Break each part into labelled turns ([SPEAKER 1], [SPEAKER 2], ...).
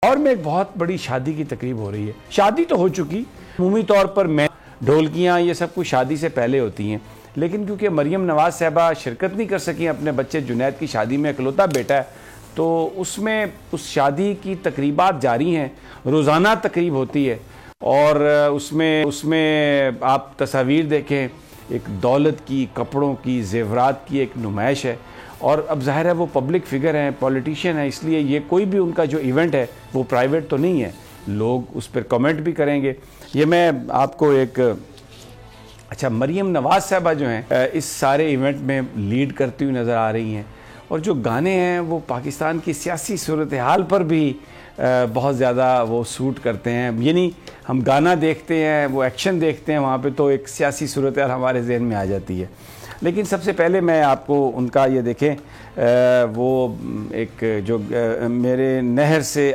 [SPEAKER 1] और में एक बहुत बड़ी शादी की तकरीब हो रही है। शादी तो हो चुकी, अमूमी तौर पर मैं ढोलकियाँ ये सब कुछ शादी से पहले होती हैं, लेकिन क्योंकि मरियम नवाज़ साहबा शिरकत नहीं कर सकी अपने बच्चे जुनैद की शादी में, इकलौता बेटा है, तो उसमें उस शादी की तकरीबात जारी हैं, रोज़ाना तकरीब होती है। और उसमें आप तस्वीर देखें, एक दौलत की, कपड़ों की, जेवरात की एक नुमाइश है। और अब ज़ाहिर है वो पब्लिक फिगर हैं, पॉलिटिशियन है, इसलिए ये कोई भी उनका जो इवेंट है वो प्राइवेट तो नहीं है, लोग उस पर कमेंट भी करेंगे। ये मैं आपको एक अच्छा, मरियम नवाज़ साहबा जो हैं इस सारे इवेंट में लीड करती हुई नज़र आ रही हैं, और जो गाने हैं वो पाकिस्तान की सियासी सूरत हाल पर भी बहुत ज़्यादा वो सूट करते हैं। यानी हम गाना देखते हैं, वो एक्शन देखते हैं, वहाँ पे तो एक सियासी सूरत हाल हमारे जहन में आ जाती है। लेकिन सबसे पहले मैं आपको उनका ये देखें, वो एक जो मेरे नहर से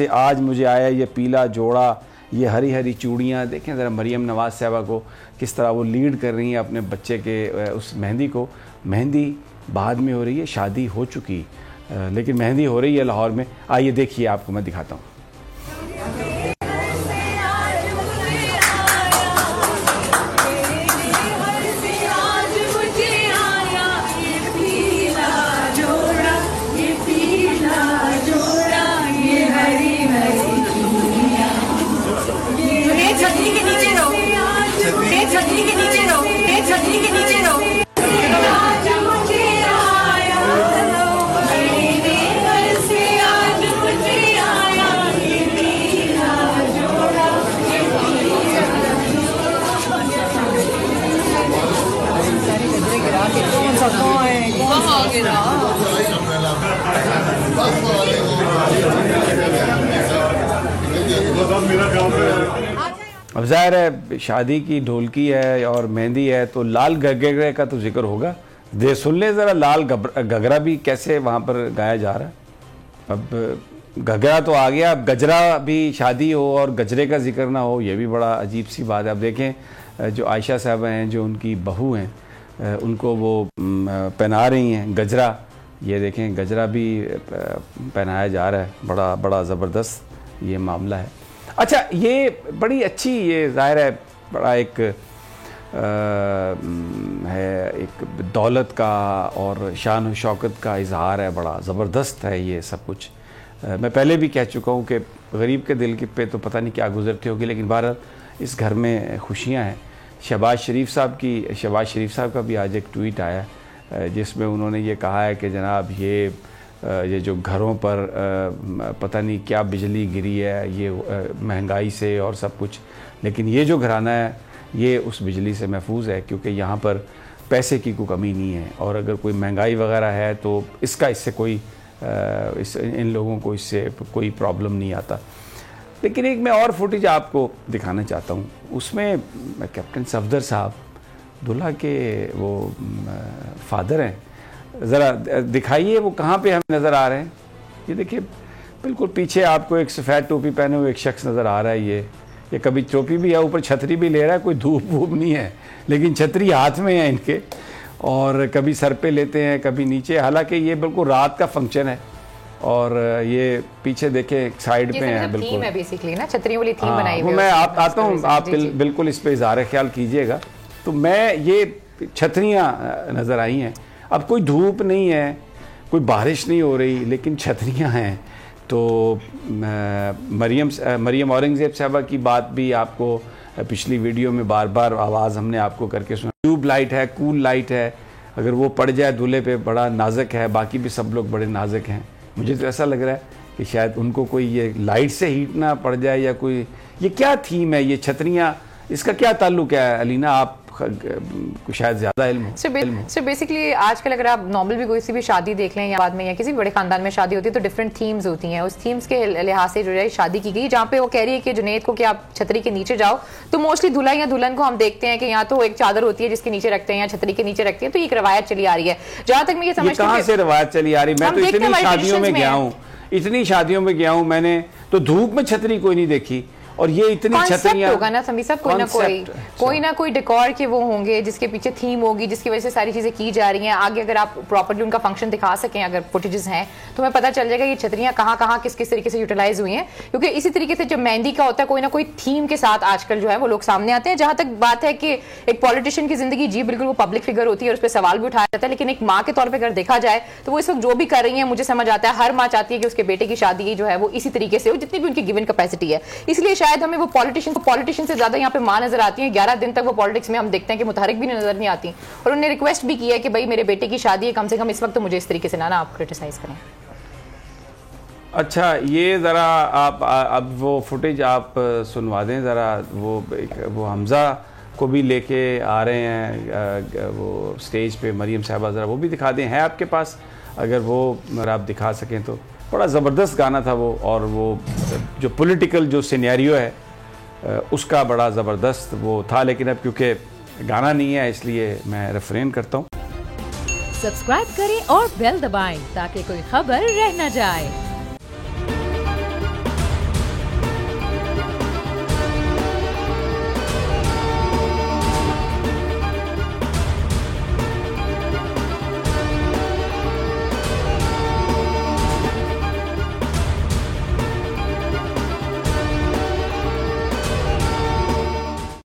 [SPEAKER 1] आज मुझे आया ये पीला जोड़ा, ये हरी हरी चूड़ियाँ, देखें ज़रा मरियम नवाज़ साहबा को किस तरह वो लीड कर रही हैं अपने बच्चे के उस मेहंदी को। मेहंदी बाद में हो रही है, शादी हो चुकी, लेकिन मेहंदी हो रही है लाहौर में। आइए देखिए, आपको मैं दिखाता हूँ। अब ज़ाहिर है शादी की ढोलकी है और मेहंदी है, तो लाल घगरे का तो जिक्र होगा। दे सुन ले ज़रा, लाल घगरा भी कैसे वहाँ पर गाया जा रहा है। अब घगरा तो आ गया, अब गजरा भी शादी हो और गजरे का जिक्र ना हो, ये भी बड़ा अजीब सी बात है। अब देखें जो आयशा साहबा हैं, जो उनकी बहू हैं, उनको वो पहना रही हैं गजरा। ये देखें गजरा भी पहनाया जा रहा है, बड़ा बड़ा ज़बरदस्त ये मामला है। अच्छा, ये बड़ी अच्छी, ये ज़ाहिर है बड़ा एक है, एक दौलत का और शान व शौकत का इजहार है, बड़ा ज़बरदस्त है ये सब कुछ। मैं पहले भी कह चुका हूँ कि गरीब के दिल के पे तो पता नहीं क्या गुजरती होगी, लेकिन बहरहाल इस घर में खुशियाँ हैं। शहबाज शरीफ साहब का भी आज एक ट्वीट आया जिसमें उन्होंने ये कहा है कि जनाब ये जो घरों पर पता नहीं क्या बिजली गिरी है, ये महंगाई से और सब कुछ, लेकिन ये जो घराना है ये उस बिजली से महफूज है, क्योंकि यहाँ पर पैसे की कोई कमी नहीं है। और अगर कोई महंगाई वगैरह है तो इससे कोई इन लोगों को इससे कोई प्रॉब्लम नहीं आता। लेकिन एक मैं और फुटेज आपको दिखाना चाहता हूँ, उसमें कैप्टन सफदर साहब दूल्हा के वो फादर हैं, ज़रा दिखाइए वो कहाँ पे हमें नज़र आ रहे हैं। ये देखिए बिल्कुल पीछे आपको एक सफ़ेद टोपी पहने हुए एक शख्स नज़र आ रहा है। ये कभी टोपी भी है, ऊपर छतरी भी ले रहा है, कोई धूप वूप नहीं है, लेकिन छतरी हाथ में है इनके, और कभी सर पे लेते हैं कभी नीचे। हालांकि ये बिल्कुल रात का फंक्शन है, और ये पीछे देखे साइड पे है बिल्कुल, है बेसिकली ना, छतरियों वाली थीम बनाई हुई है। मैं आता हूँ, आप बिल्कुल इस पे इज़हार ख्याल कीजिएगा। तो मैं ये छतरियाँ नज़र आई हैं, अब कोई धूप नहीं है, कोई बारिश नहीं हो रही, लेकिन छतरियाँ हैं। तो मरियम औरंगज़ेब साहबा की बात भी आपको पिछली वीडियो में बार बार आवाज़ हमने आपको करके सुना। ट्यूब लाइट है, कूल लाइट है, अगर वो पड़ जाए दूल्हे पे बड़ा नाजुक है, बाकी भी सब लोग बड़े नाजुक हैं। मुझे तो ऐसा लग रहा है कि शायद उनको कोई ये लाइट से हीट ना पड़ जाए, या कोई ये क्या थीम है, ये छतरियाँ, इसका क्या ताल्लुक है अलीना, आप शायद ज्यादा इल्म हो।
[SPEAKER 2] सो बेसिकली आजकल अगर आप नॉर्मल भी कोई सी भी शादी देख लें, या बाद में या किसी भी बड़े खानदान में शादी होती है, तो डिफरेंट थीम्स होती हैं। उस थीम्स के लिहाज से जो है शादी की गई, जहाँ पे वो कह रही है कि जुनैद को कि आप छतरी के नीचे जाओ, तो मोस्टली दूल्हा या दुल्हन को हम देखते हैं कि यहाँ तो एक चादर होती है जिसके नीचे रखते हैं, या छतरी के नीचे रखते हैं। तो एक रवायत चली आ रही है, जहाँ तक मैं ये समझती हूँ।
[SPEAKER 1] कहाँ से रवायत चली आ रही? मैं तो इतनी शादियों में गया हूँ, मैंने तो धूप में छतरी कोई नहीं देखी, और ये इतनी छतरियां
[SPEAKER 2] होगा ना समी साहब, कोई ना कोई डेकोर के वो होंगे जिसके पीछे थीम होगी, जिसकी वजह से सारी चीजें की जा रही हैं। आगे अगर आप प्रॉपर्ली उनका फंक्शन दिखा सकें, अगर फुटेजेस हैं तो हमें पता चल जाएगा ये छतरियां कहाँ किस तरीके से यूटिलाइज हुई हैं। क्योंकि इसी तरीके से जब मेहंदी का होता है, कोई ना कोई थीम के साथ आजकल जो है वो लोग सामने आते हैं। जहां तक बात है कि एक पॉलिटिशियन की जिंदगी जी बिल्कुल वो पब्लिक फिगर होती है और उस पर सवाल भी उठाया जाता है, लेकिन एक माँ के तौर पर अगर देखा जाए तो वो इस वक्त जो भी कर रही है, मुझे समझ आता है हर माँ चाहती है कि उसके बेटे की शादी जो है वो इसी तरीके से हो जितनी भी उनकी गिवन कैपेसिटी है। इसलिए शायद हमें वो पॉलिटिशियन से ज्यादा यहाँ पे मां नजर आती है। 11 दिन तक वो पॉलिटिक्स में हम देखते हैं कि मुतहरिक भी नजर नहीं आती, और उन्होंने रिक्वेस्ट भी की है कि भाई मेरे बेटे की शादी है, कम से कम इस वक्त तो मुझे इस तरीके से ना आप क्रिटिसाइज करें।
[SPEAKER 1] अच्छा, ये ज़रा आप अब वो फुटेज आप सुनवा दें ज़रा। वो हमज़ा को भी लेके आ रहे हैं वो स्टेज पे, मरियम साहबा, ज़रा वो भी दिखा दें, है आपके पास? अगर वो आप दिखा सकें तो। बड़ा ज़बरदस्त गाना था वो, और वो जो पॉलिटिकल जो सिनेरियो है उसका बड़ा ज़बरदस्त वो था। लेकिन अब क्योंकि गाना नहीं है इसलिए मैं रेफरेन करता हूँ।
[SPEAKER 3] सब्सक्राइब करें और बेल दबाएं ताकि कोई खबर रह न जाए।